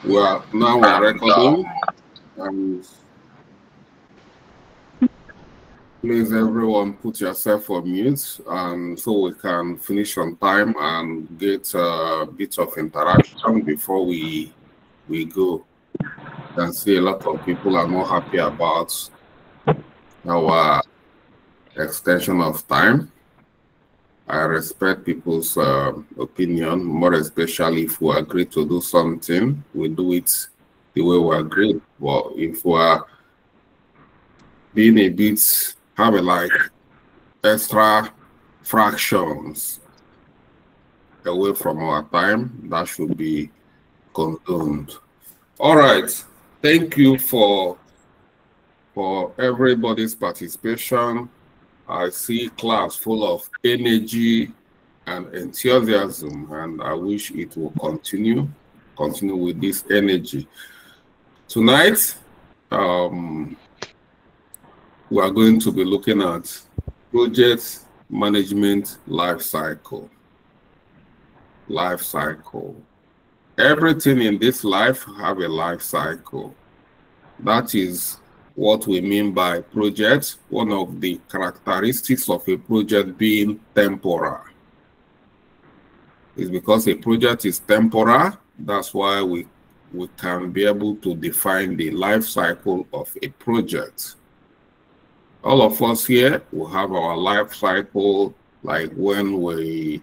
We are recording, and please everyone put yourself on mute, and so we can finish on time and get a bit of interaction before we go. You can see a lot of people are not happy about our extension of time. I respect people's opinion, more especially if we agree to do something, we do it the way we agree. But if we are being a bit, have a like extra fractions away from our time, that should be condoned. All right, thank you for everybody's participation. I see class full of energy and enthusiasm, and I wish it will continue with this energy. Tonight, we are going to be looking at project management life cycle. Everything in this life have a life cycle. That is what we mean by project. One of the characteristics of a project being temporal is because a project is temporal. That's why we can be able to define the life cycle of a project. All of us here will have our life cycle, like when we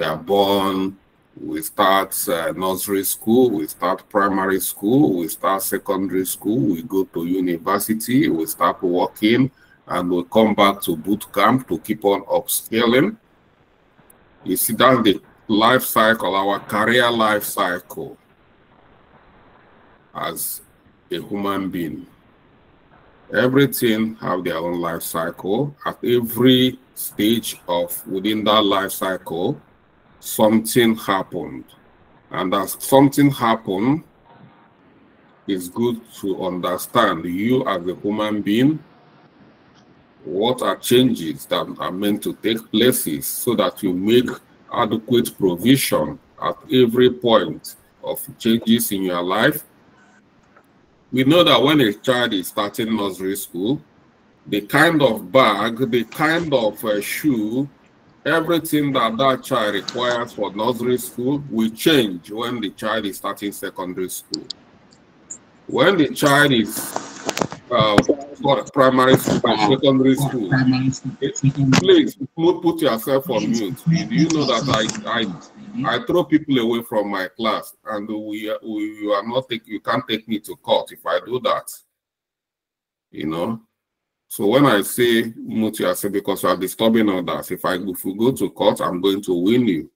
are born, we start nursery school, we start primary school, we start secondary school, we go to university, we start working, and we come back to boot camp to keep on upscaling. You see, that's the life cycle, our career life cycle as a human being. Everything have their own life cycle. At every stage within that life cycle, something happened. And as something happened, it's good to understand you as a human being, what are changes that are meant to take places so that you make adequate provision at every point of changes in your life. We know that when a child is starting nursery school, the kind of bag, the kind of shoe, everything that child requires for nursery school will change when the child is starting secondary school. When the child is primary school, secondary school, please put yourself on mute. Do you know that I throw people away from my class, and you can't take me to court if I do that. You know. So when I say mute yourself because you are disturbing others, if we go to court, I'm going to win you.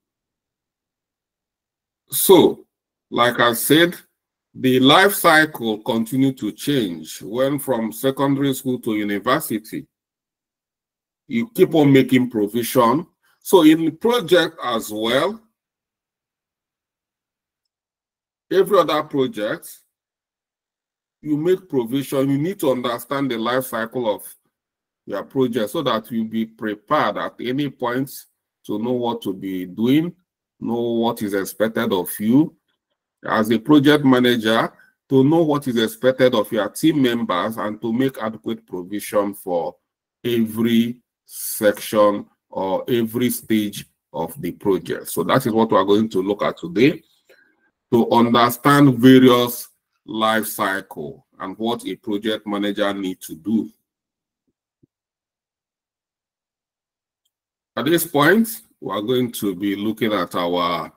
So, like I said, the life cycle continue to change. When from secondary school to university, you keep on making provision. So in the project as well, every other project, you make provision. You need to understand the life cycle of your project so that you'll be prepared at any point to know what to be doing, know what is expected of you as a project manager, to know what is expected of your team members, and to make adequate provision for every section or every stage of the project. So that is what we are going to look at today, to understand various life cycle and what a project manager needs to do. At this point, we are going to be looking at our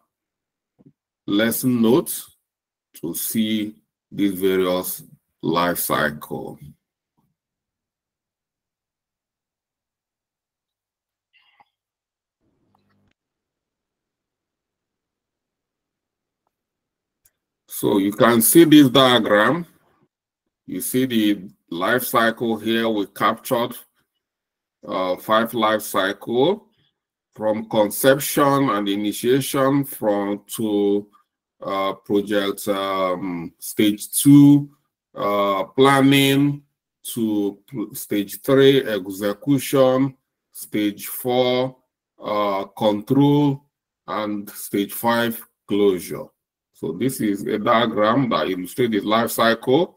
lesson notes to see these various life cycle. So you can see this diagram. You see the life cycle here. We captured 5 life cycle from conception and initiation to project stage 2, planning, to stage 3, execution, stage 4, control, and stage 5, closure. So this is a diagram that illustrates the life cycle.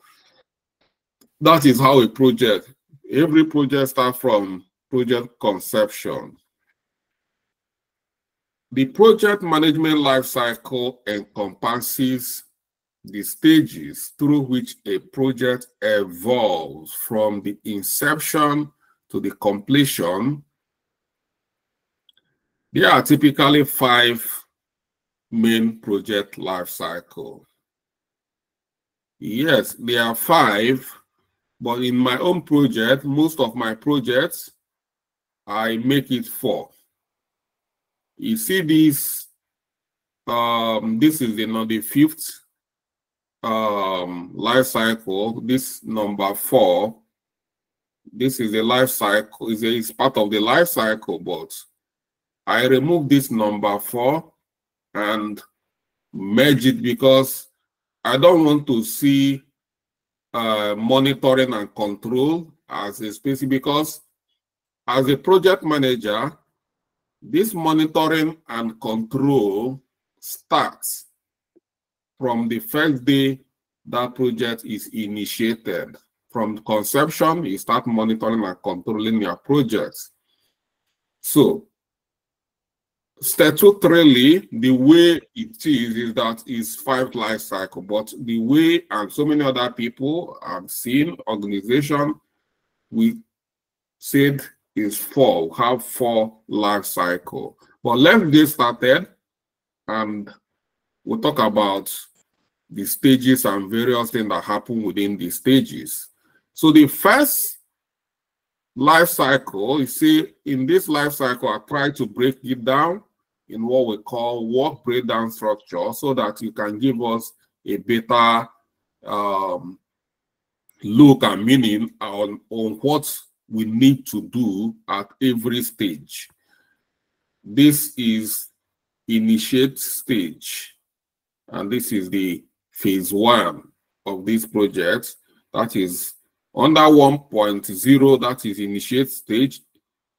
That is how a project, every project starts from project conception. The project management life cycle encompasses the stages through which a project evolves from the inception to the completion. There are typically 5 main project life cycle. Yes, there are 5, but in my own project, most of my projects, I make it 4. You see this, this is the 5th life cycle. This number 4, this is the life cycle, is part of the life cycle, but I remove this number 4 and merge it because I don't want to see monitoring and control as a space, because as a project manager, this monitoring and control starts from the first day that project is initiated. From conception, you start monitoring and controlling your projects. So, statutorily, the way it is that it's 5 life cycle, but the way, and so many other people have seen, organization, we said is 4, have 4 life cycle. But let's get started and we'll talk about the stages and various things that happen within the stages. So the first life cycle, you see, in this life cycle, I try to break it down in what we call work breakdown structure so that you can give us a better look and meaning on what we need to do at every stage. This is initiate stage, and this is the phase 1 of this project. That is under 1.0, that is initiate stage.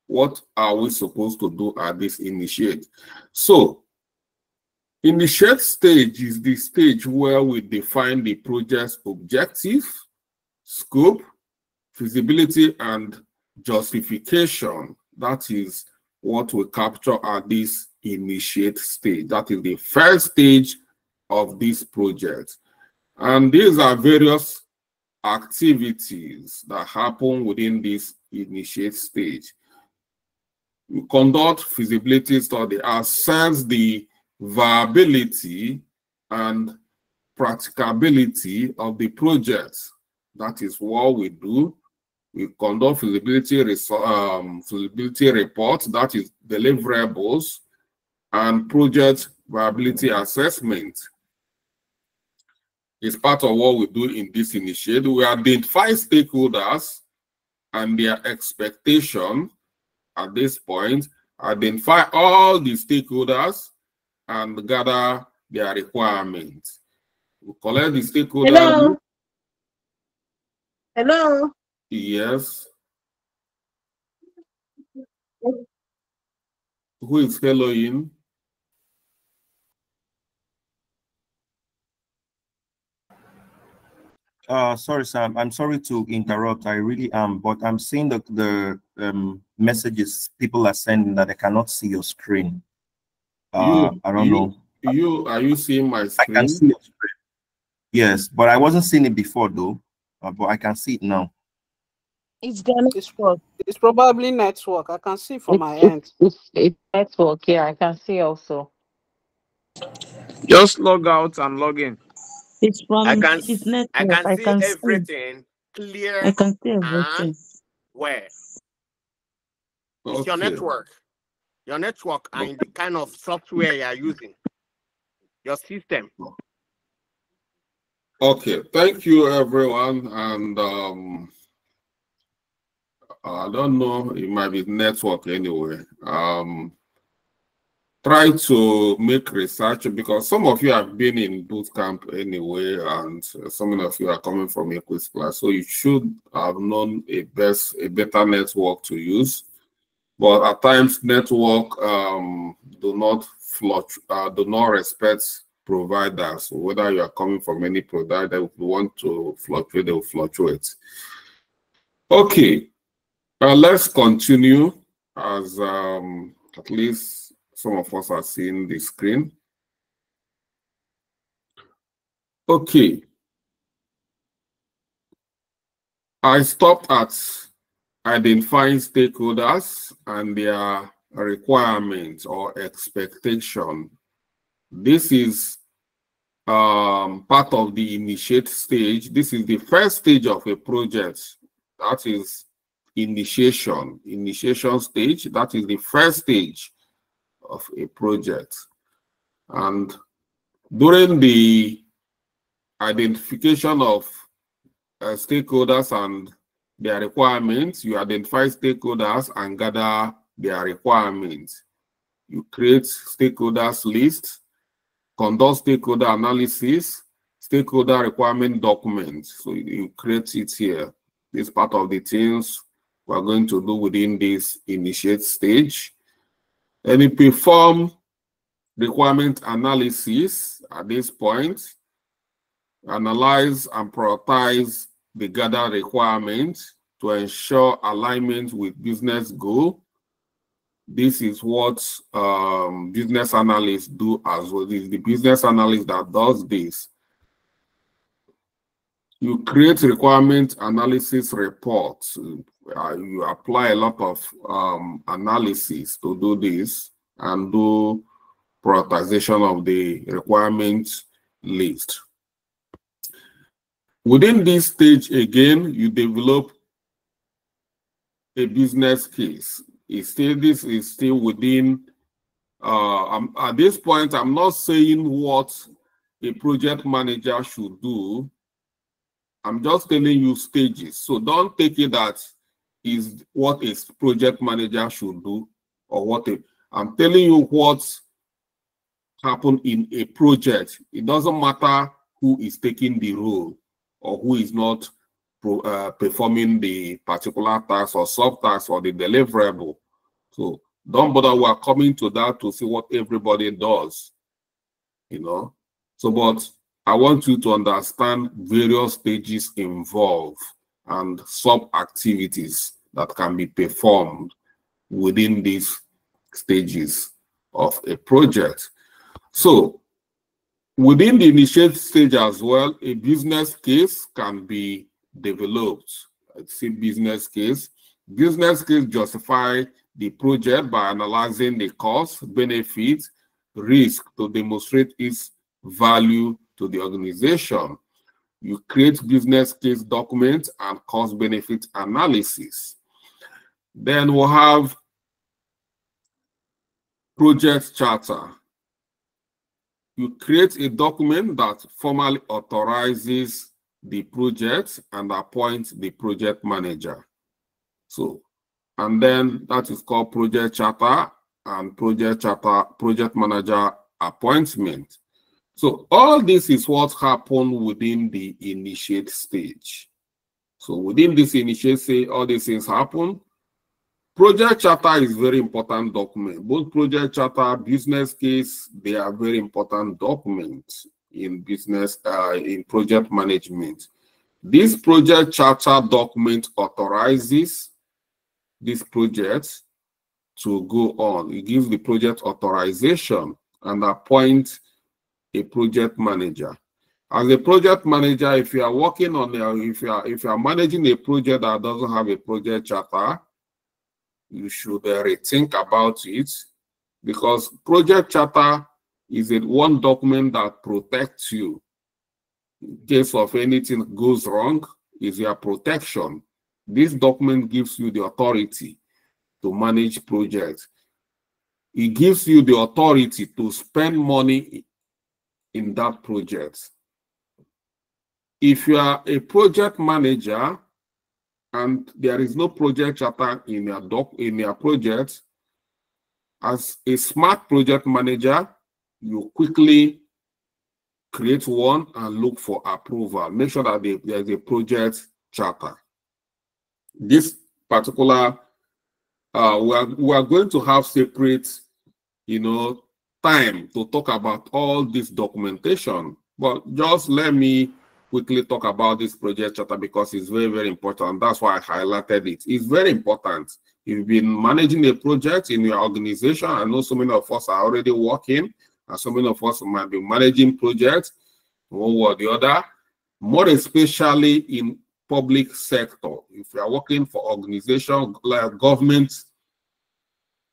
What are we supposed to do at this initiate? So, initiate stage is the stage where we define the project's objective, scope, feasibility, and justification. That is what we capture at this initiate stage. That is the first stage of this project. And these are various activities that happen within this initiate stage. We conduct feasibility study, assess the viability and practicability of the project. That is what we do. We conduct feasibility reports, that is deliverables, and project viability assessment. It's part of what we do in this initiative. We identify stakeholders and their expectation at this point, identify all the stakeholders and gather their requirements. We collect the stakeholders. Hello. Hello. Yes. Who is helloing? Sorry, Sam. I'm sorry to interrupt. I really am, but I'm seeing the messages people are sending that I cannot see your screen. I don't know. Are you seeing my screen? I can see your screen. Yes, but I wasn't seeing it before though. But I can see it now. It's network. It's probably network. I can see from my end. It's network. Yeah, I can see also. Just log out and log in. It's from it's network. I can see everything clear. I can see everything. Where? Okay. It's your network. Your network and the kind of software you are using. Your system. Okay, thank you everyone. And I don't know, it might be network anyway. Try to make research because some of you have been in boot camp anyway, and some of you are coming from a quiz class, so you should have known a better network to use. But at times, network do not respect providers. Whether you are coming from any provider, if you want to fluctuate, they will fluctuate. Okay, let's continue as at least some of us are seeing the screen. Okay. I stopped at identifying stakeholders and their requirements or expectation. This is part of the initiate stage. This is the first stage of a project. That is initiation stage. That is the first stage of a project. And during the identification of stakeholders and their requirements, you identify stakeholders and gather their requirements. You create stakeholders list, conduct stakeholder analysis, stakeholder requirement document. So you create it here. This is part of the things we're going to do within this initiate stage. And you perform requirement analysis at this point. Analyze and prioritize the gathered requirements to ensure alignment with business goal. This is what business analysts do as well. This is the business analyst that does this. You create requirement analysis reports. You apply a lot of analysis to do this and do prioritization of the requirement list. Within this stage, again, you develop a business case. This is still within, at this point, I'm not saying what a project manager should do. I'm just telling you stages. So don't take it that is what a project manager should do or what I'm telling you what happened in a project. It doesn't matter who is taking the role or who is not performing the particular task or sub-task or the deliverable. So don't bother, we are coming to that to see what everybody does, you know. So, but I want you to understand various stages involved and sub-activities that can be performed within these stages of a project. So, within the initiate stage as well, a business case can be developed. It's a business case. Business case justify the project by analyzing the cost, benefits, risk to demonstrate its value to the organization. You create business case documents and cost benefit analysis. Then we'll have project charter. You create a document that formally authorizes the project and appoints the project manager. So, and then that is called project charter and project manager appointment. So all this is what happened within the initiate stage. So within this initiate stage, all these things happen. Project charter is very important document. Both project charter, business case, they are very important documents in business, in project management. This project charter document authorizes this project to go on. It gives the project authorization and appoints a project manager. As a project manager, if you are working on if you are managing a project that doesn't have a project charter, you should rethink about it, because project charter is one document that protects you. In case of anything goes wrong, is your protection. This document gives you the authority to manage projects. It gives you the authority to spend money in that project. If you are a project manager and there is no project charter in your project, as a smart project manager, you quickly create one and look for approval. Make sure that there is a project charter. This particular, we are going to have separate, time to talk about all this documentation, but just let me quickly talk about this project charter because it's very, very important. That's why I highlighted it. It's very important. If you've been managing a project in your organization, I know so many of us are already working, and so many of us might be managing projects, one way or the other, more especially in public sector. If you are working for organizations like government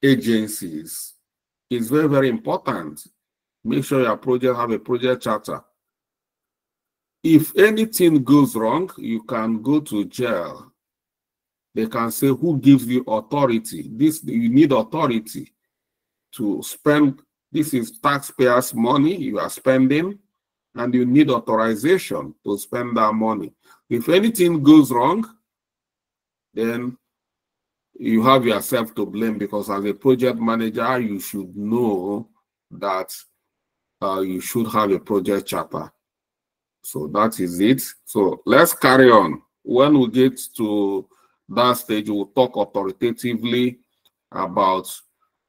agencies, it's very, very important. Make sure your project have a project charter. If anything goes wrong, you can go to jail. They can say, who gives you authority? You need authority to spend. This is taxpayers' money you are spending, and you need authorization to spend that money. If anything goes wrong, then you have yourself to blame, because as a project manager, you should know that you should have a project charter. So that is it. So let's carry on. When we get to that stage, we'll talk authoritatively about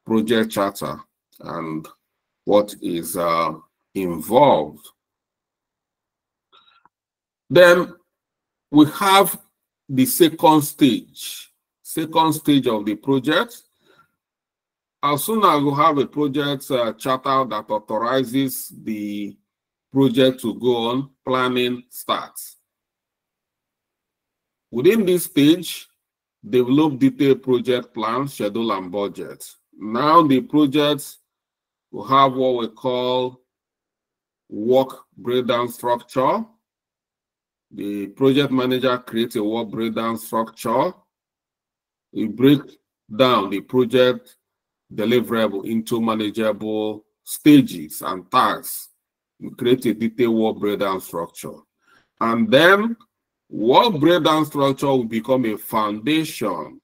project charter and what is involved. Then we have the second stage of the project. As soon as we have a project charter that authorizes the project to go on, planning starts. Within this stage, develop detailed project plan, schedule, and budget. Now the project will have what we call work breakdown structure. The project manager creates a work breakdown structure. We break down the project deliverable into manageable stages and tasks. We create a detailed work breakdown structure. And then work breakdown structure will become a foundation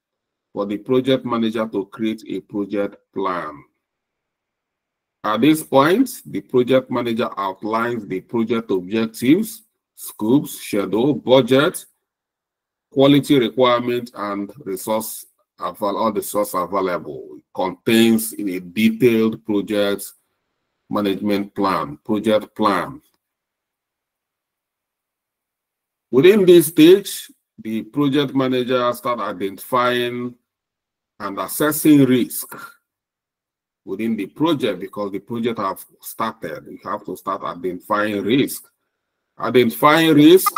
for the project manager to create a project plan. At this point, the project manager outlines the project objectives, scopes, schedule, budget, quality requirements, and all the resources available. It contains in a detailed project management plan, project plan. Within this stage, the project manager starts identifying and assessing risk within the project, because the project have started. You have to start identifying risk. Identifying risk,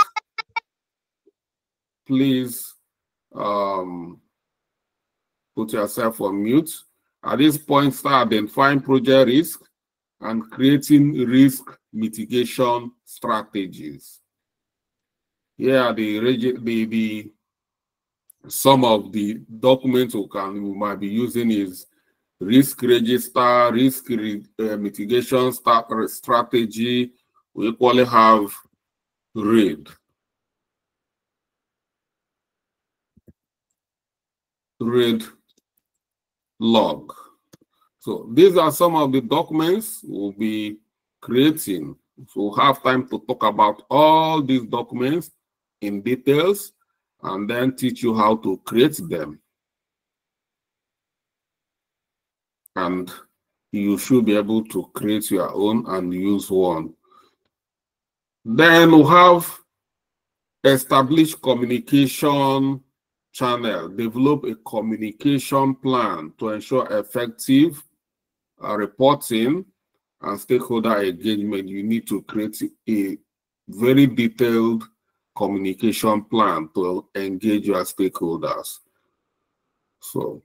please put yourself on mute. At this point, start identifying project risk and creating risk mitigation strategies. Here are some of the documents we might be using is risk register, risk mitigation strategy. We equally have RAID. RAID log. So these are some of the documents we'll be creating. So we'll have time to talk about all these documents in details and then teach you how to create them. And you should be able to create your own and use one. Then we'll have established communication channel. Develop a communication plan to ensure effective reporting and stakeholder engagement. You need to create a very detailed communication plan to engage your stakeholders. So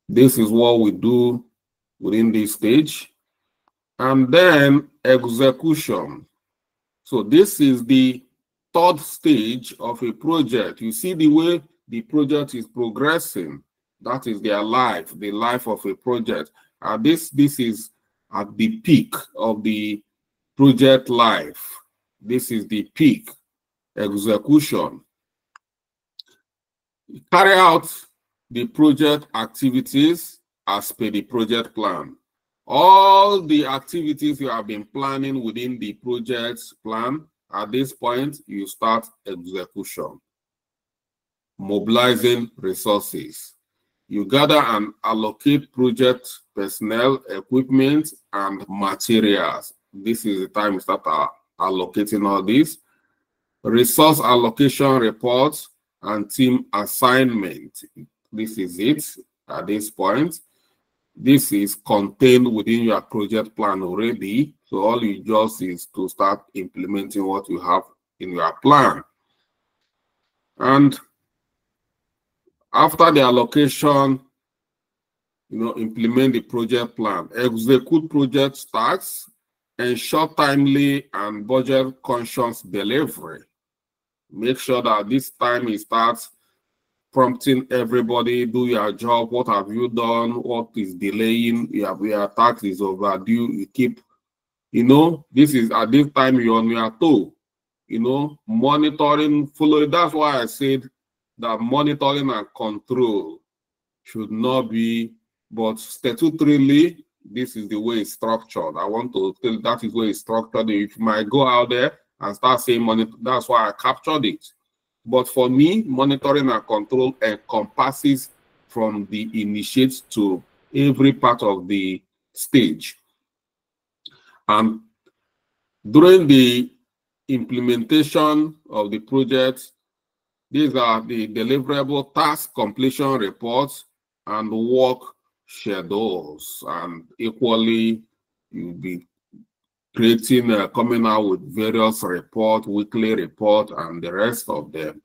this is what we do within this stage. And then execution. So this is the third stage of a project. You see the way the project is progressing. That is their life, the life of a project. This is at the peak of the project life. This is the peak, execution. Carry out the project activities as per the project plan. All the activities you have been planning within the project plan, at this point, you start execution. Mobilizing resources. You gather and allocate project personnel, equipment, and materials. This is the time you start allocating all this. Resource allocation reports and team assignment. This is it at this point. This is contained within your project plan already. So all you just is to start implementing what you have in your plan. And after the allocation, implement the project plan, execute project tasks, ensure timely and budget conscious delivery. Make sure that this time it starts prompting everybody, do your job, what have you done, what is delaying, your tax is overdue, you keep, this is at this time you're on your toe, monitoring, following. That's why I said that monitoring and control should not be, but statutorily, this is the way it's structured. I want to tell that is the way it's structured. If you might go out there and start saying monitor, that's why I captured it. But for me, monitoring and control encompasses from the initiate to every part of the stage. And during the implementation of the project, these are the deliverable task completion reports and work schedules. And equally, you'll be creating, coming out with various reports, weekly report, and the rest of them.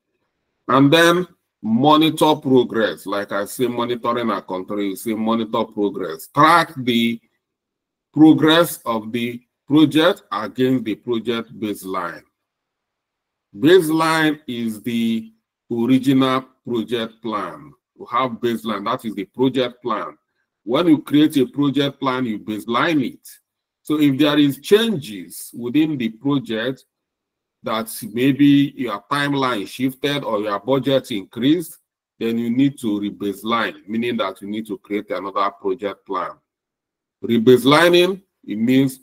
And then monitor progress. Like I say, monitoring and control, you say monitor progress. Track the progress of the project against the project baseline. Baseline is the original project plan. You have baseline, that is the project plan. When you create a project plan, you baseline it. So if there is changes within the project that maybe your timeline shifted or your budget increased, then you need to rebaseline, meaning that you need to create another project plan. Rebaselining, it means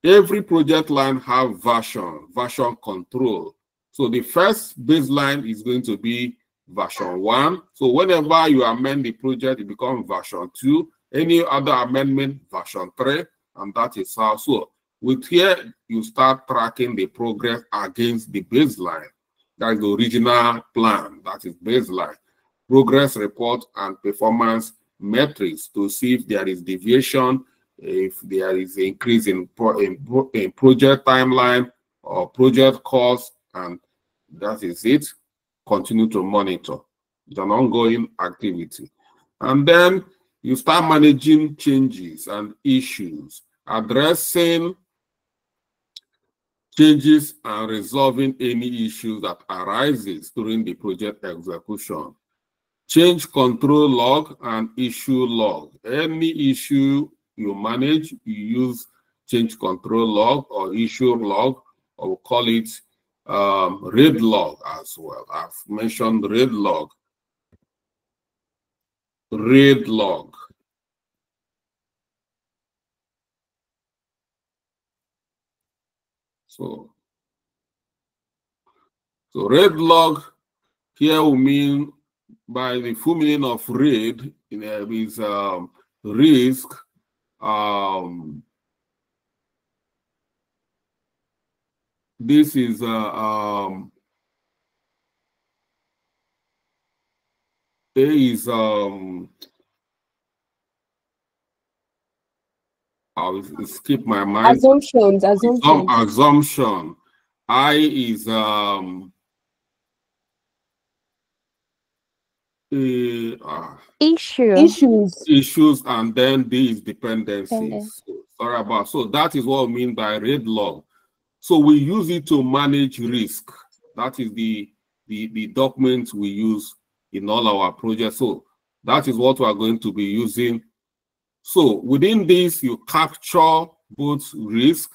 every project line have version control. So the first baseline is going to be version 1. So whenever you amend the project, it becomes version 2. Any other amendment, version 3. And that is how. So with here, you start tracking the progress against the baseline. That is the original plan. That is baseline. Progress report and performance metrics to see if there is deviation, if there is an increase in project timeline or project cost, and that is it. Continue to monitor. It's an ongoing activity. And then you start managing changes and issues, addressing changes and resolving any issues that arises during the project execution. Change control log and issue log. Any issue you manage, you use change control log or issue log, or we'll call it RAID log as well. I've mentioned RAID log. RAID log. So RAID log here will mean, by the full meaning of RAID, is risk. This is A is I'll skip my mind. Assumption. Assumption. I is issues, and then D is dependencies. Sorry about. So that is what we mean by RAID log. So we use it to manage risk. That is the document we use in all our projects. So that is what we are going to be using. So within this, you capture both risk,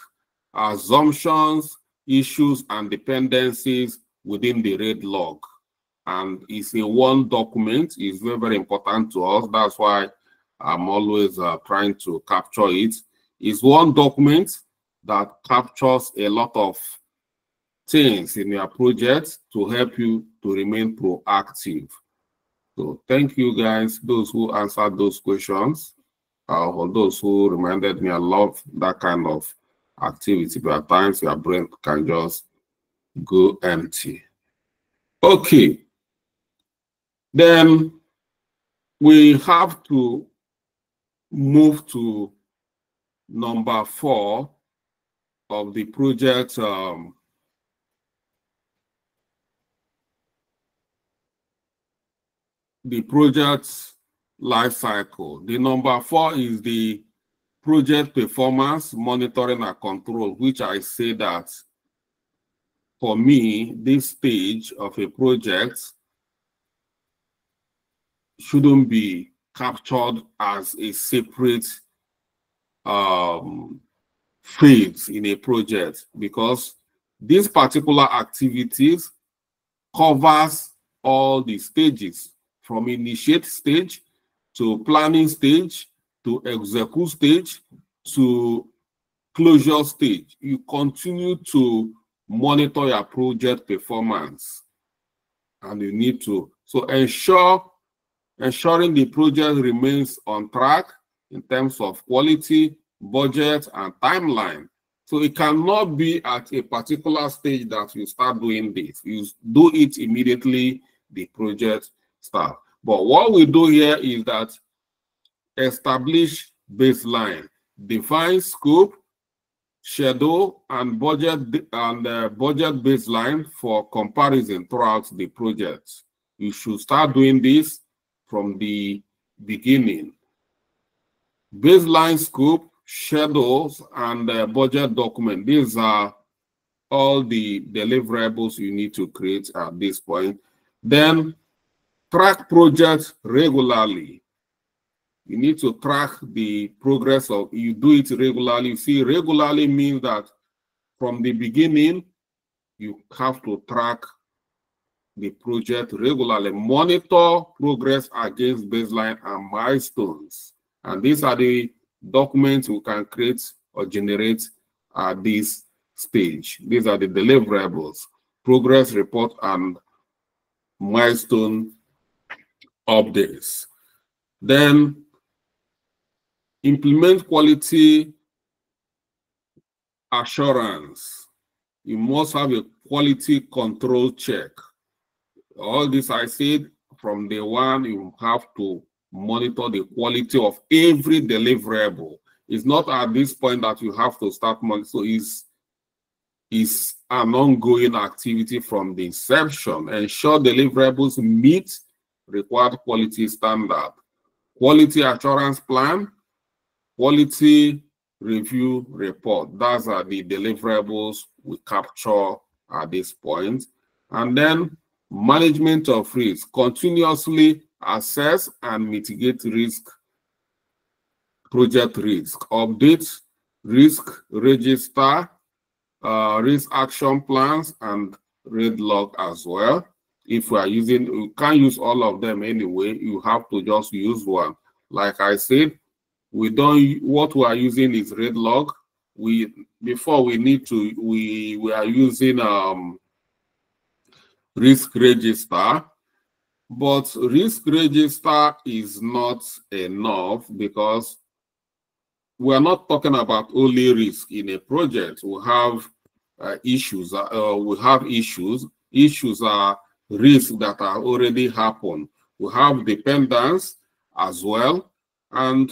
assumptions, issues, and dependencies within the RAID log. And it's in one document. It's very, very important to us. That's why I'm always trying to capture it. It's one document that captures a lot of things in your project to help you to remain proactive. So thank you guys, those who answered those questions, or those who reminded me. I love that kind of activity, but at times your brain can just go empty. Okay. Then we have to move to number 4 of the project life cycle. The number 4 is the project performance monitoring and control, which I say that for me, this stage of a project shouldn't be captured as a separate phase in a project, because these particular activities covers all the stages from initiate stage to planning stage to execute stage to closure stage. You continue to monitor your project performance, and you need to ensuring the project remains on track in terms of quality, budget, and timeline. So it cannot be at a particular stage that you start doing this. You do it immediately the project starts. But what we do here is that establish baseline, define scope, schedule, and budget baseline for comparison throughout the project. You should start doing this from the beginning. Baseline scope, schedules, and budget document. These are all the deliverables you need to create at this point. Then track projects regularly. You need to track the progress of, you do it regularly. See, regularly means that from the beginning, you have to track the project regularly, monitor progress against baseline and milestones. And these are the documents we can create or generate at this stage. These are the deliverables, progress report, and milestone updates. Then implement quality assurance. You must have a quality control check. All this I said from day one, you have to monitor the quality of every deliverable. It's not at this point that you have to start monitoring. So it's an ongoing activity from the inception. Ensure deliverables meet required quality standard. Quality assurance plan, quality review report. Those are the deliverables we capture at this point. And then management of risk. Continuously assess and mitigate risk, project risk. Update risk register, risk action plans, and RAID log as well. If we are using, you can't use all of them anyway. You have to just use one. Like I said, what we are using is RAID log. We are using risk register, but risk register is not enough, because we are not talking about only risk in a project. We have issues. Issues are risks that are already happened. We have dependence as well, and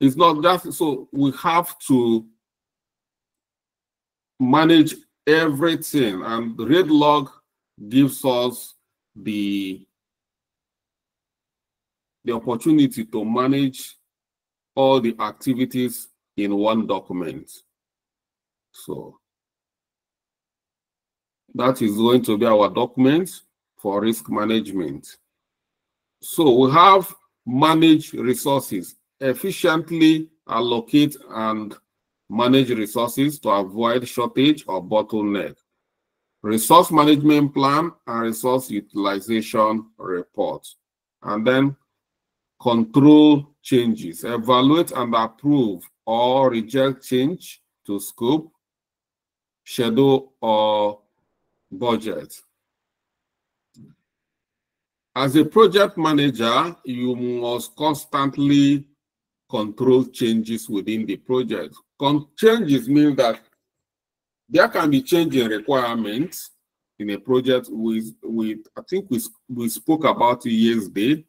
it's not that. So we have to manage everything, and the RAID log gives us the opportunity to manage all the activities in one document. So that is going to be our document for risk management. So we have manage resources, efficiently allocate and manage resources to avoid shortage or bottleneck. Resource management plan and resource utilization report. And then control changes, evaluate and approve or reject change to scope, schedule, or budget. As a project manager, you must constantly control changes within the project. Changes mean that there can be change in requirements in a project I think we spoke about it yesterday.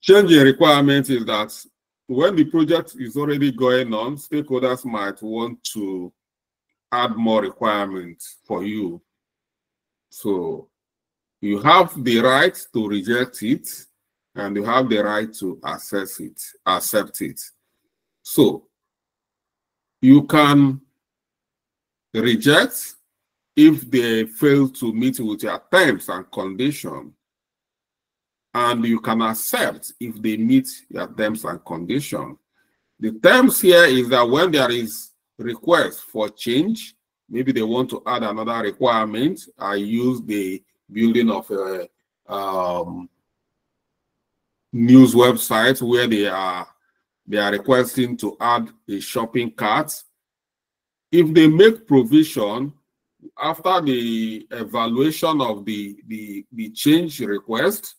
Change in requirements is that when the project is already going on, stakeholders might want to add more requirements for you. So you have the right to reject it, and you have the right to accept it. So you can reject if they fail to meet with your terms and conditions, and you can accept if they meet your terms and conditions. The terms here is that when there is request for change, maybe they want to add another requirement. I use the building of a news website where they are requesting to add a shopping cart. If they make provision after the evaluation of the change request,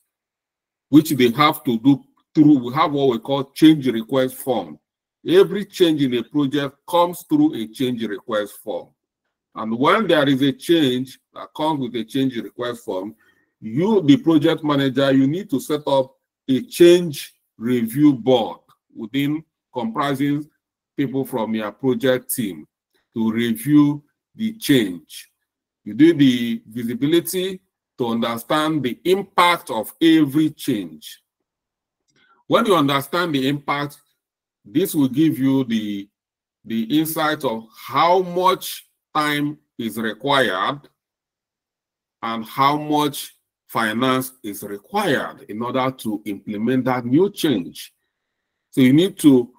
which they have to do through, we have what we call change request form. Every change in a project comes through a change request form. And when there is a change that comes with a change request form, you, the project manager, you need to set up a change review board comprising people from your project team to review the change. You do the visibility to understand the impact of every change. When you understand the impact, this will give you the insight of how much time is required and how much finance is required in order to implement that new change. So you need to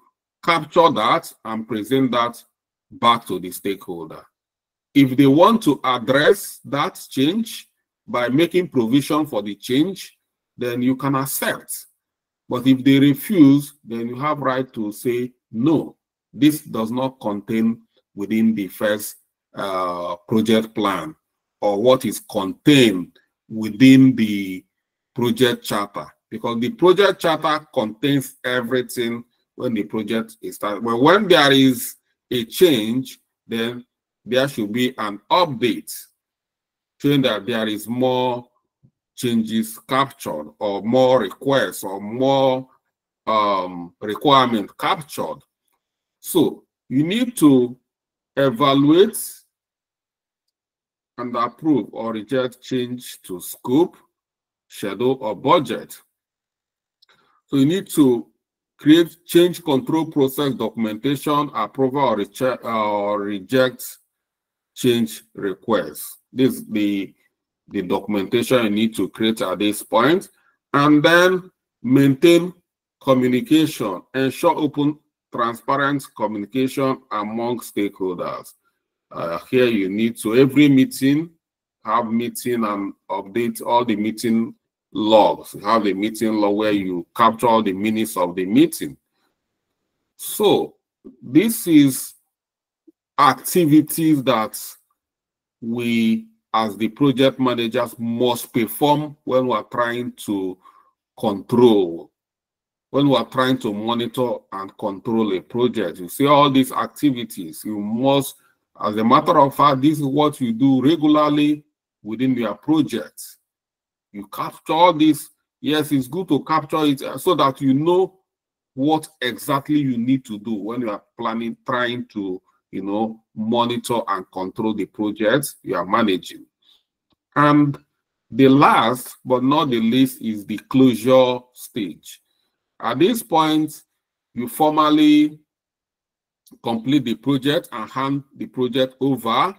capture that and present that back to the stakeholder. If they want to address that change by making provision for the change, then you can accept. But if they refuse, then you have right to say, no, this does not contain within the first project plan or what is contained within the project charter, because the project charter contains everything when the project is started. But when there is a change, then there should be an update showing that there is more changes captured or more requests or more requirement captured. So you need to evaluate and approve or reject change to scope, schedule, or budget. So you need to create change control process documentation, approval or reject change requests. This is the documentation you need to create at this point. And then maintain communication, ensure open, transparent communication among stakeholders. Here you need to, every meeting, have meeting and update all the meeting logs. Have a meeting log where you capture all the minutes of the meeting. So this is activities that we as the project managers must perform when we are trying to control, when we are trying to monitor and control a project. You see all these activities, you must, as a matter of fact, this is what you do regularly within your project. You capture all this. Yes, it's good to capture it so that you know what exactly you need to do when you are planning, trying to, monitor and control the projects you are managing. And the last but not the least is the closure stage. At this point, you formally complete the project and hand the project over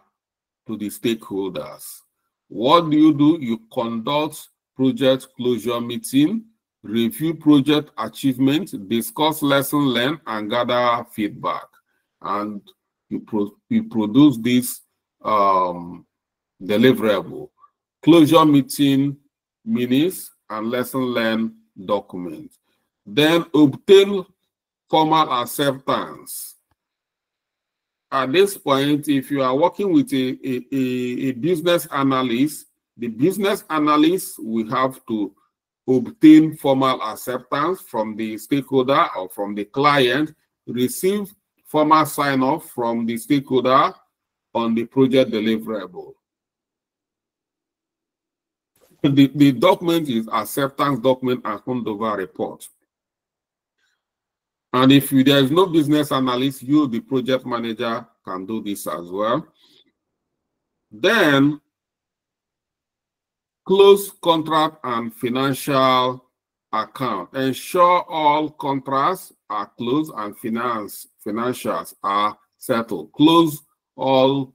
to the stakeholders. What do? You conduct project closure meeting, review project achievement, discuss lesson learned, and gather feedback. And you produce this deliverable, closure meeting minutes, and lesson learned document. Then obtain formal acceptance. At this point, if you are working with a business analyst, the business analyst will have to obtain formal acceptance from the stakeholder or from the client, receive formal sign-off from the stakeholder on the project deliverable. The document is acceptance document and handover report. And if there is no business analyst, you, the project manager, can do this as well. Then, close contract and financial account. Ensure all contracts are closed and financials are settled. Close all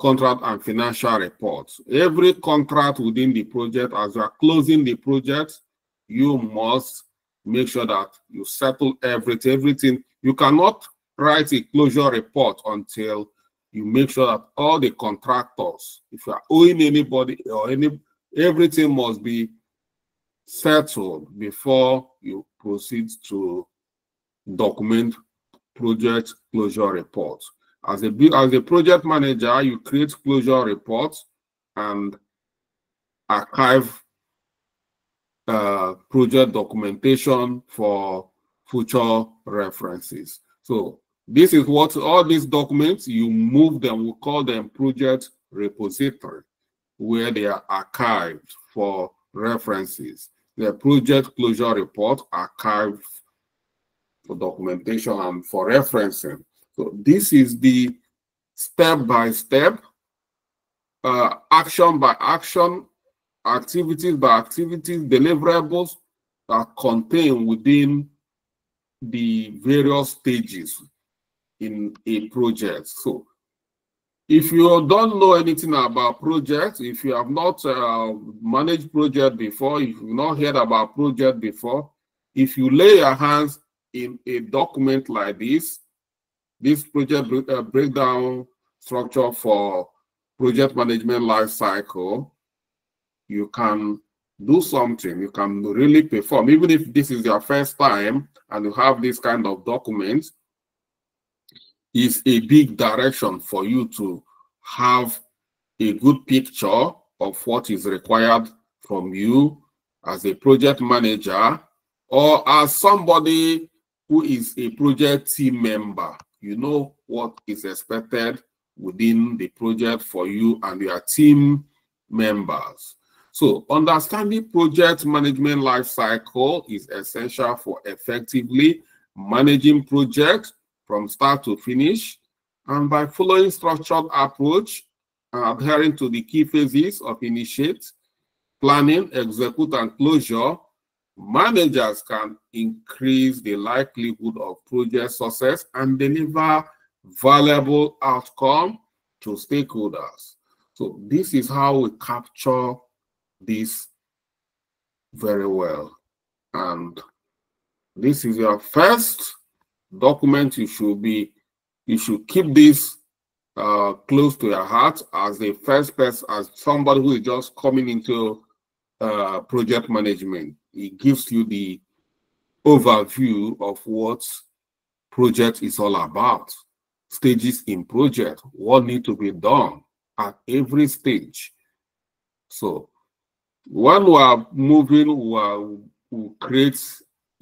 contract and financial reports. Every contract within the project, as you are closing the project, you must make sure that you settle everything. You cannot write a closure report until you make sure that all the contractors, if you are owing anybody or everything must be settled before you proceed to document project closure reports. As a project manager, you create closure reports and archive project documentation for future references. So this is what all these documents, you move them, we call them project repository, where they are archived for references. The project closure report archived for documentation and for referencing. So this is the step-by-step, action by action, activities by activities, deliverables that contain within the various stages in a project. So if you don't know anything about projects, if you have not managed project before, if you've not heard about project before, if you lay your hands in a document like this project breakdown structure for project management life cycle, you can do something, you can really perform. Even if this is your first time and you have this kind of document, is a big direction for you to have a good picture of what is required from you as a project manager or as somebody who is a project team member. You know what is expected within the project for you and your team members. So understanding project management life cycle is essential for effectively managing projects from start to finish, and by following structured approach and adhering to the key phases of initiate, planning, execute, and closure, managers can increase the likelihood of project success and deliver valuable outcome to stakeholders. So this is how we capture this very well. And this is your first document. You should keep this close to your heart as the first person, as somebody who is just coming into project management. It gives you the overview of what project is all about, stages in project, what needs to be done at every stage. So when we are moving, we create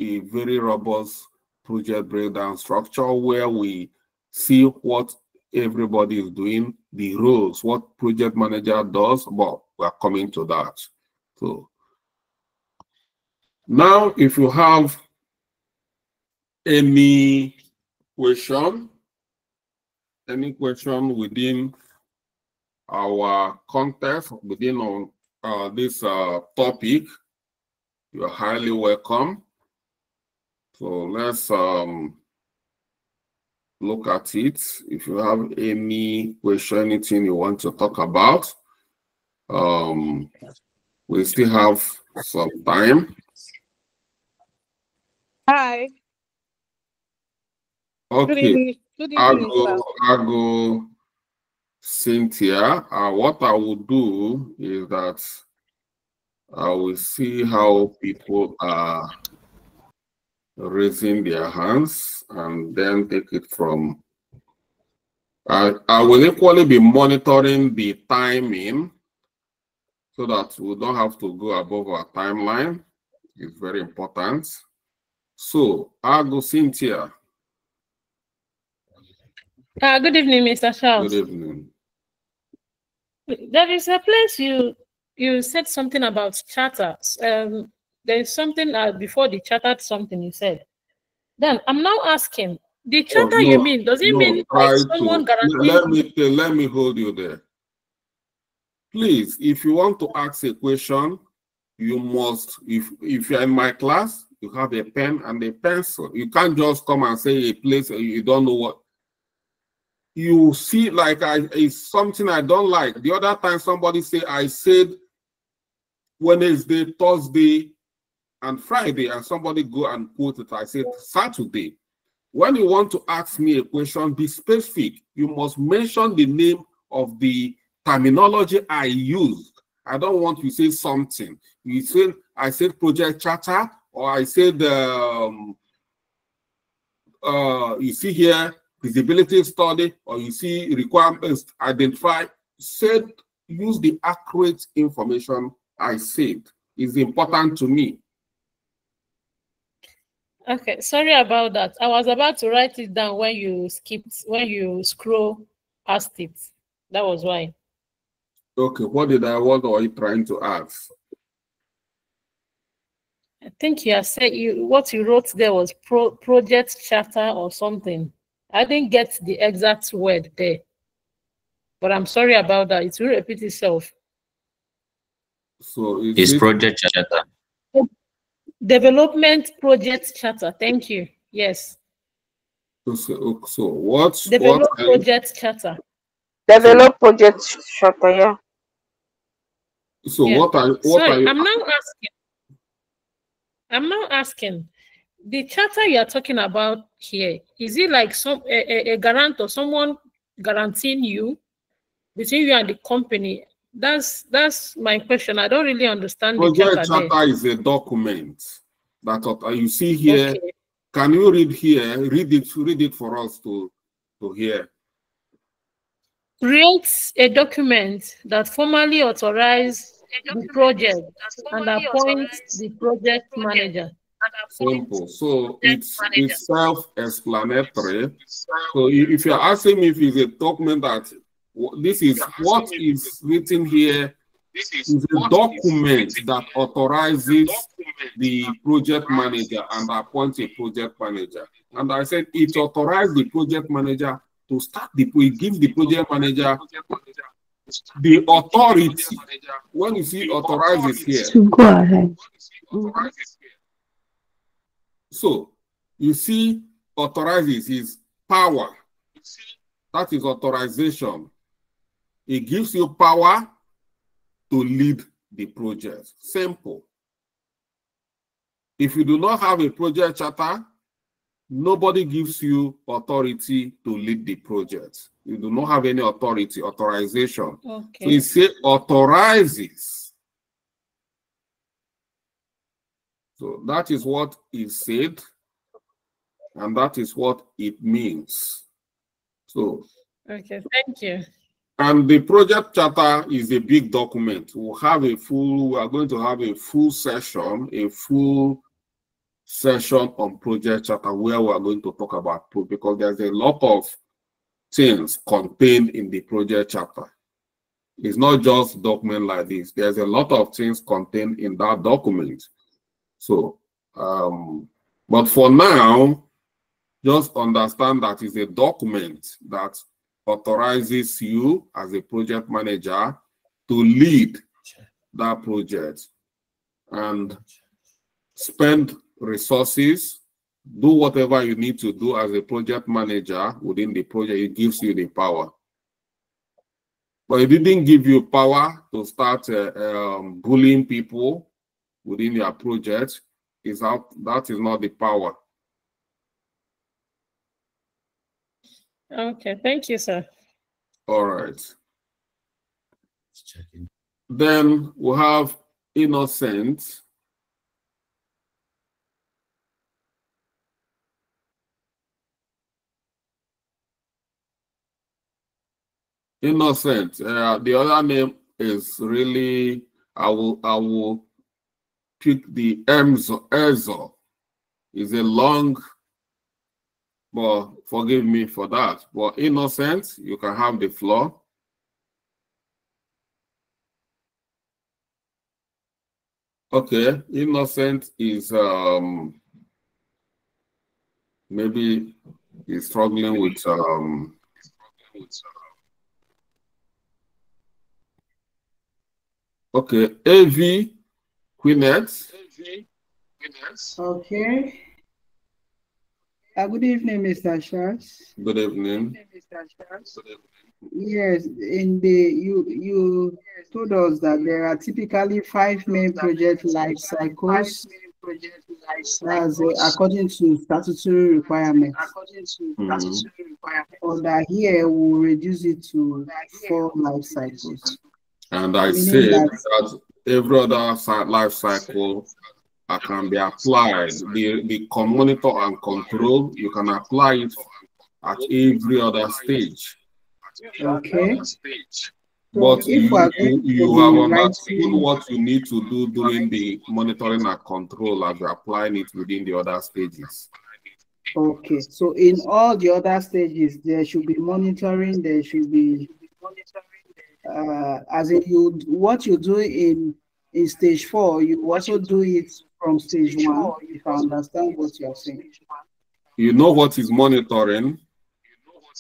a very robust project breakdown structure where we see what everybody is doing, the roles, what project manager does, but we are coming to that. So now, if you have any question within our context, within this topic, you're highly welcome. So let's look at it. If you have any question, anything you want to talk about, we still have some time. Hi. Okay. Good evening, sir. I'll go Cynthia. What I will do is that I will see how people are raising their hands and then take it from. I will equally be monitoring the timing so that we don't have to go above our timeline. is very important. So, I'll go Cynthia. Good evening, Mr. Charles. Good evening. There is a place you said something about charters. There is something before the chartered something you said. Then I'm now asking, the charter you mean, does it mean like someone guarantees? Let me hold you there. Please, if you want to ask a question, you must, if you're in my class, you have a pen and a pencil. You can't just come and say a place you don't know what. You see, like it's something I don't like. The other time somebody say I said Wednesday, Thursday, and Friday, and somebody go and quote it. I said Saturday. When you want to ask me a question, be specific. You must mention the name of the terminology I used. I don't want you to say something. You said I said project charter, or I said you see here feasibility study, or you see requirements identify. Said use the accurate information I said. It's important to me. Okay, sorry about that. I was about to write it down when you scroll past it. That was why. Okay, what are you trying to ask? I think you have said what you wrote there was project charter or something. I didn't get the exact word there, but I'm sorry about that. It will repeat itself. So it's project charter. Development project charter. Thank you. Yes. So what? Develop project charter. Develop project charter. Yeah. So yeah. What are you? I'm now asking. The charter you are talking about here, is it like a guarantor, someone guaranteeing you between you and the company? That's my question. I don't really understand the charter. Charter is a document that you see here. Okay. Can you read here? Read it for us to hear. Creates a document that formally authorizes the project and appoints the project manager. Simple. So it's self-explanatory. So if you're asking me if it's a document that this is what is written here, is a document that authorizes the project manager and appoints a project manager. And I said it authorizes the project manager to start it gives the project manager the authority. When you see authorizes here, to go ahead. So you see authorizes is power. That is authorization. It gives you power to lead the project. Simple. If you do not have a project charter, nobody gives you authority to lead the project. You do not have any authority, authorization. Okay. So it says authorizes. So that is what is said, and that is what it means. So okay, thank you. And the project charter is a big document. We are going to have a full session on project charter where we are going to talk about because there's a lot of things contained in the project charter. It's not just a document like this. There's a lot of things contained in that document. So, but for now, just understand that it's a document that authorizes you as a project manager to lead that project and spend resources, do whatever you need to do as a project manager within the project. It gives you the power. But it didn't give you power to start bullying people within your project. That is not the power. Okay, thank you, sir. All right. Then we have Innocent. Innocent. The other name is really I will pick the ERZO. Is a long, but forgive me for that. But Innocent, you can have the floor. Okay, Innocent is maybe he's struggling with okay, AV Queenette. Okay. Good evening, Mr. Charles. Good evening. Yes, in the you told us that there are typically 5 main project life cycles. That's according to statutory requirements. Or here we'll reduce it to 4 life cycles. And I said that every other life cycle can be applied. The monitor and control, you can apply it at every other stage. Okay. But so if you have understood what you need to do during the monitoring and control as you're applying it within the other stages. Okay, so in all the other stages, there should be monitoring, there should be as in what you do in stage 4, you also do it from stage 1, if I understand what you're saying. You know what is monitoring?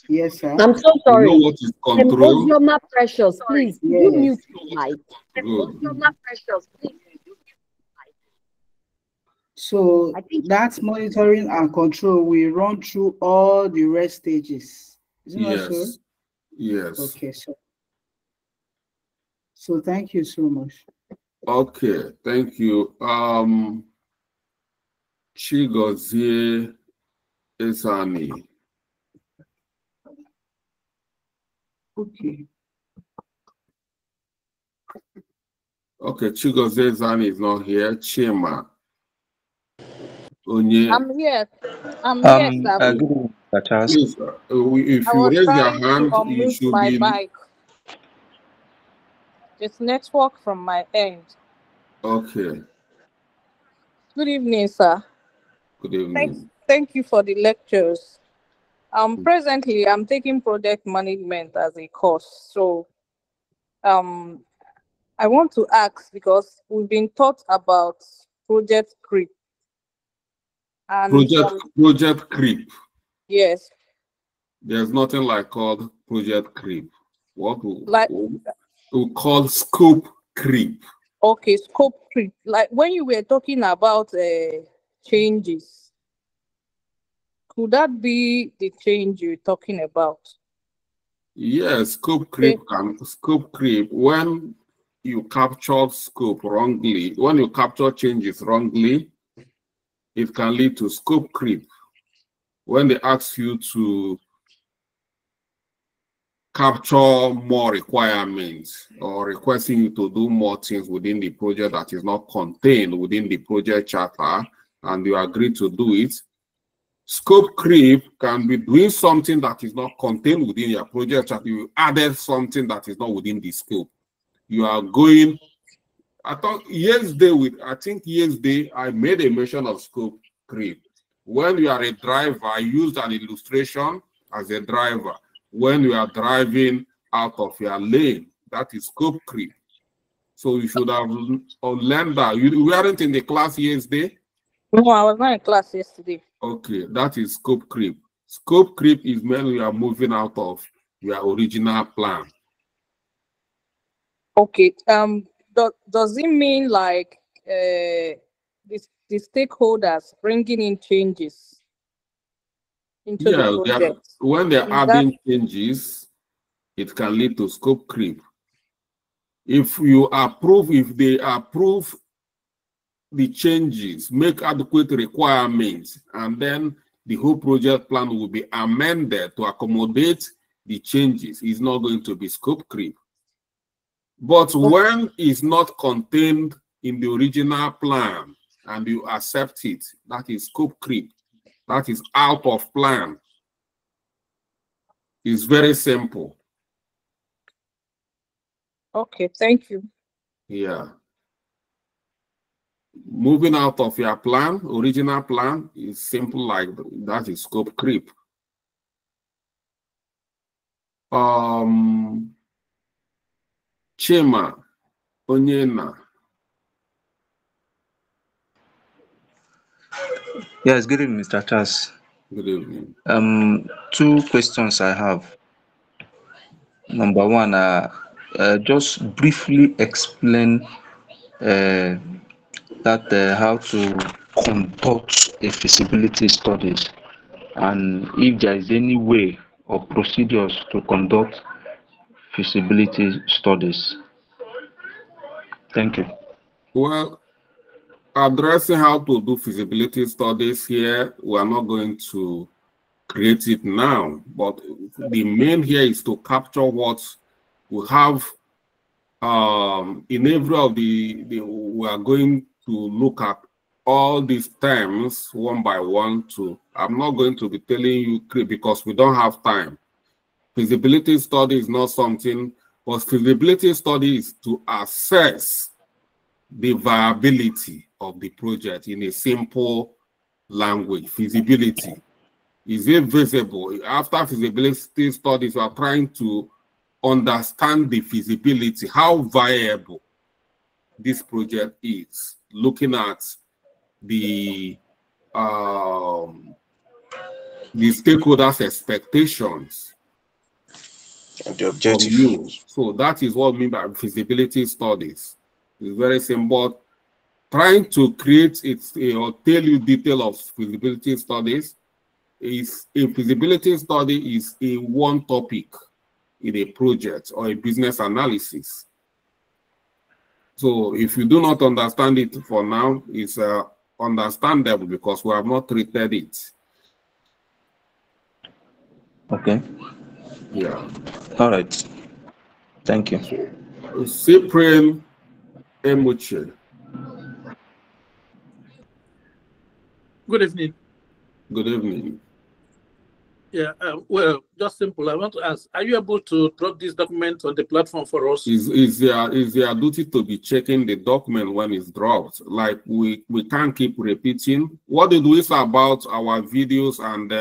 Yes, sir. I'm so sorry. You know what is control? Osioma Precious, please. Yes. You mute your mic. Good. So that's monitoring and control. We run through all the rest stages. Isn't that so? Yes. Okay, so thank you so much. Okay, thank you. Chigozie Ezani. Okay. Okay, Chigozie Ezani is not here. Chima. Onye. I'm here. I'm here, sir. Good evening, please, if you raise your hand, you should my be. mic. It's network from my end. Okay. Good evening, sir. Good evening. Thank you for the lectures. Presently, I'm taking project management as a course. So, I want to ask because we've been taught about project creep. And project creep. Yes. There's nothing called project creep. What we call scope creep. Okay, scope creep. Like when you were talking about changes, could that be the change you're talking about? Yes, scope creep when you capture scope wrongly, when you capture changes wrongly, it can lead to scope creep. When they ask you to capture more requirements or requesting you to do more things within the project that is not contained within the project charter, and you agree to do it, scope creep can be doing something that is not contained within your project charter. You added something that is not within the scope. You are going. I think yesterday I made a mention of scope creep. When you are a driver, I used an illustration as a driver. When you are driving out of your lane, that is scope creep. So you should have learned that. You weren't in the class yesterday? No, I was not in class yesterday. Okay, that is scope creep. Scope creep is when you are moving out of your original plan. Okay. Does it mean like the stakeholders bringing in changes into the project? When they're adding changes, it can lead to scope creep. If they approve the changes, make adequate requirements, and then the whole project plan will be amended to accommodate the changes, it's not going to be scope creep. But when it's not contained in the original plan and you accept it, that is scope creep. That is out of plan. It's very simple. Okay, thank you. Yeah. moving out of your plan, original plan, is simple like that is scope creep. Chima Onyena. Yes, good evening, Mr. Charles. Good evening. 2 questions I have. Number one, just briefly explain how to conduct a feasibility studies, and if there is any way or procedures to conduct feasibility studies. Thank you. Well, addressing how to do feasibility studies here, we are not going to create it now, but the main here is to capture what we have in every of we are going to look at all these terms one by one. I'm not going to be telling you because we don't have time. Feasibility study is not something, but feasibility study is to assess the viability of the project in a simple language. Feasibility. Is it visible? After feasibility studies, we are trying to understand the feasibility, how viable this project is, looking at the stakeholders' expectations and the objective. From you. So that is what I mean by feasibility studies. It's very simple. Trying to create it or tell you detail of feasibility studies is a feasibility study is a one topic in a project or a business analysis. So if you do not understand it for now, it's understandable because we have not treated it. Okay. Yeah. All right. Thank you. Cyprian Emuche. Good evening. Good evening. Yeah, well, just simple. I want to ask, are you able to drop this document on the platform for us? Is their duty to be checking the document when it's dropped? Like we can't keep repeating. What did we say about our videos and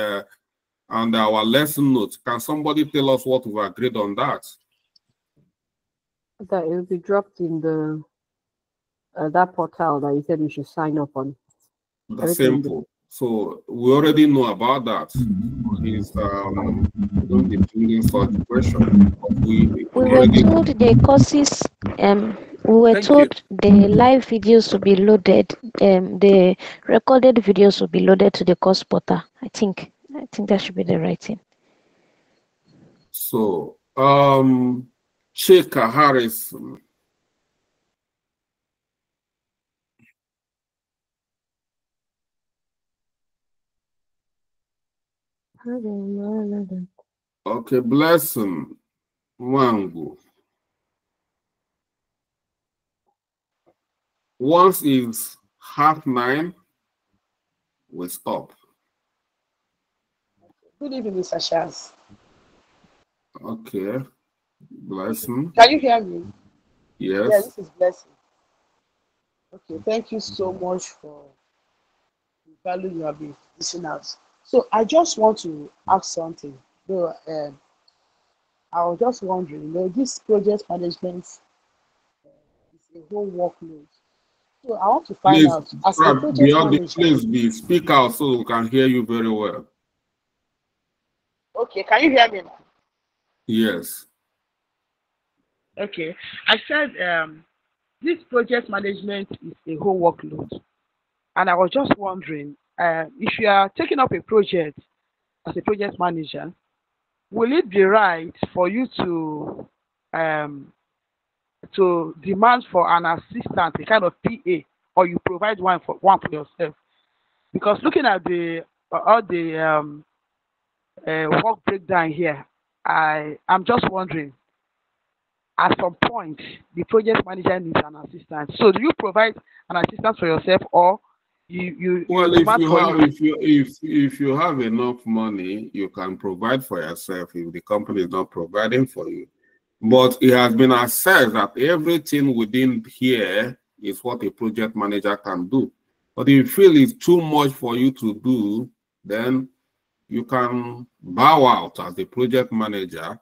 our lesson notes? Can somebody tell us what we've agreed on that? That it will be dropped in the that portal that you said we should sign up on. That's simple. So we already know about that. Is don't be bringing such question. We were told the courses. We were told the live videos will be loaded. The recorded videos will be loaded to the course portal. I think that should be the right thing. So Chika Harris. Okay, Blessing Wangu. Once it's 9:30, we stop. Good evening, Mr. Charles. Okay, Blessing. Can you hear me? Yes. Yeah, this is Blessing. Okay, thank you so much for the value you have been listening out. So I just want to ask something. So, I was just wondering, this project management is a whole workload. So I want to find out, as a project manager. Please speak out so we can hear you very well. Okay, can you hear me now? Yes. Okay, I said this project management is a whole workload. And I was just wondering, if you are taking up a project as a project manager, will it be right for you to demand for an assistant, a kind of PA, or you provide one for yourself? Because looking at all the work breakdown here, I'm just wondering, at some point, the project manager needs an assistant. So do you provide an assistant for yourself, or well, if you have enough money, you can provide for yourself if the company is not providing for you. But it has been assessed that everything within here is what a project manager can do. But if you feel it's too much for you to do, then you can bow out as a project manager.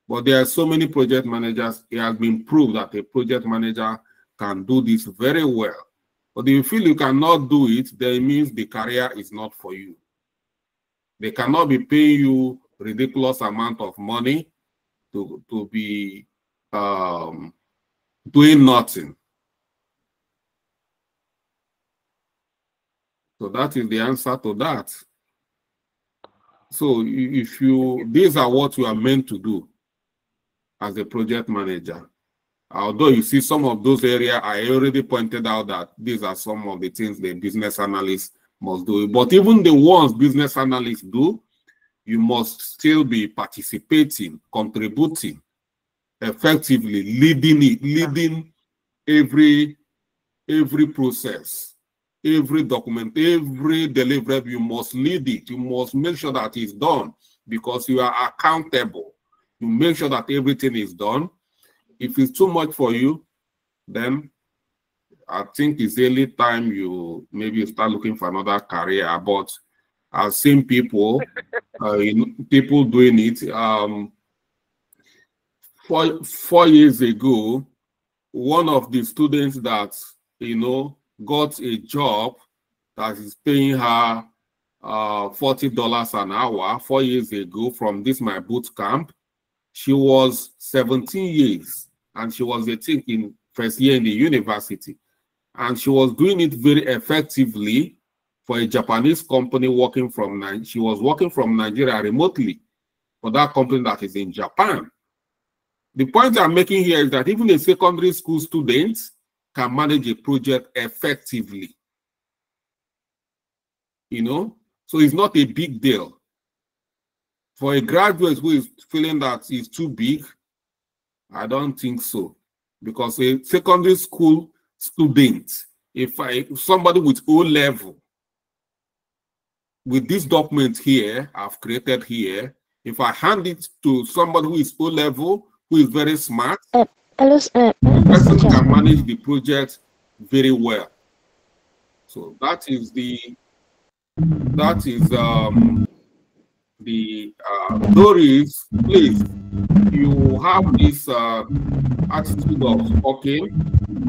But there are so many project managers, it has been proved that a project manager can do this very well. But if you feel you cannot do it, then it means the career is not for you. They cannot be paying you ridiculous amount of money to be doing nothing. So that is the answer to that. So if you, these are what you are meant to do as a project manager. Although you see some of those areas, I already pointed out that these are some of the things the business analyst must do. But even the ones business analysts do, you must still be participating, contributing, effectively leading every process, every document, every deliverable. You must lead it. You must make sure that it's done because you are accountable. You make sure that everything is done. If it's too much for you, then I think it's early time you maybe start looking for another career. But I've seen people, people doing it. 4 years ago, one of the students that got a job that is paying her $40 an hour 4 years ago from my boot camp. She was 17 years and she was, I think, in first year in the university. And she was doing it very effectively for a Japanese company working from, she was working from Nigeria remotely for that company that is in Japan. The point I'm making here is that even a secondary school student can manage a project effectively. So it's not a big deal. For a graduate who is feeling that it's too big, I don't think so. Because a secondary school student, if somebody with O level, with this document here, I've created here, if I hand it to somebody who is O level, who is very smart, the person can manage the project very well. So that is Doris, please, you have this attitude of talking.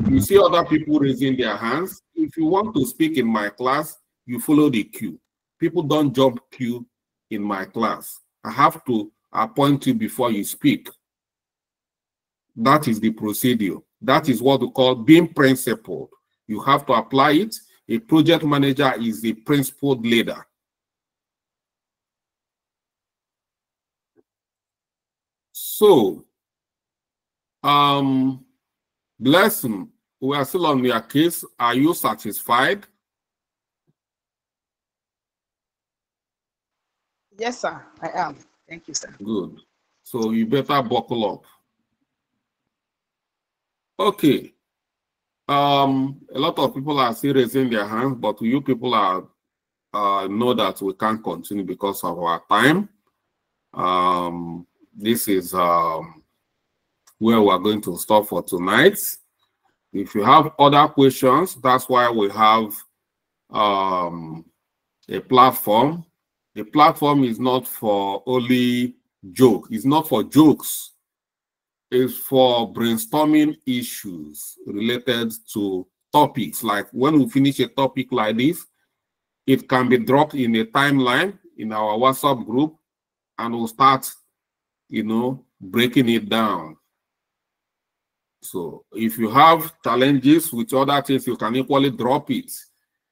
You see other people raising their hands. If you want to speak in my class, you follow the queue. People don't jump queue in my class. I have to appoint you before you speak. That is the procedure. That is what we call being principled. You have to apply it. A project manager is a principled leader. So, Blessing, we are still on your case. Are you satisfied? Yes, sir, I am. Thank you, sir. Good. So you better buckle up. Okay. A lot of people are still raising their hands, but you people know that we can't continue because of our time. This is where we're going to stop for tonight. If you have other questions, that's why we have a platform. The platform is not for only joke. It's not for jokes. It's for brainstorming issues related to topics. Like when we finish a topic like this, it can be dropped in a timeline in our WhatsApp group, and we'll start, breaking it down. So if you have challenges with other things, you can equally drop it.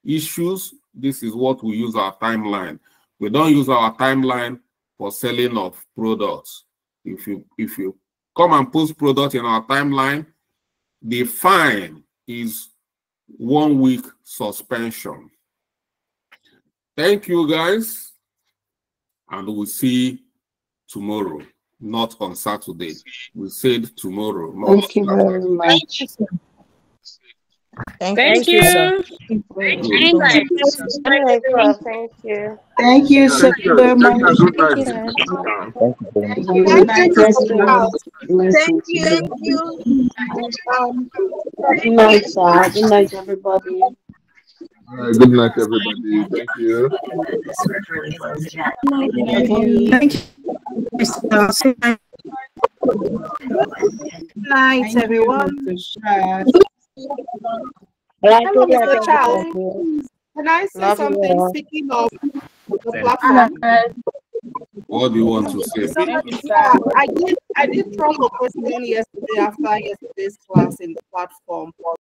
Issues, this is what we use our timeline. We don't use our timeline for selling of products. If you come and post product in our timeline, the fine is 1 week suspension. Thank you, guys, and we'll see tomorrow, not on Saturday. We said tomorrow. Thank you very much. Thank you. Thank you. Thank you so very much. Good night, everyone. Thank you. Good night, sir. Good night, everybody. All right, good night, everybody. Thank you. Thank you. Good night, everyone. Hello, Mr. Charles. Can I say something? Speaking of the platform. What do you want to say? I did drop a question yesterday after yesterday's class in the platform.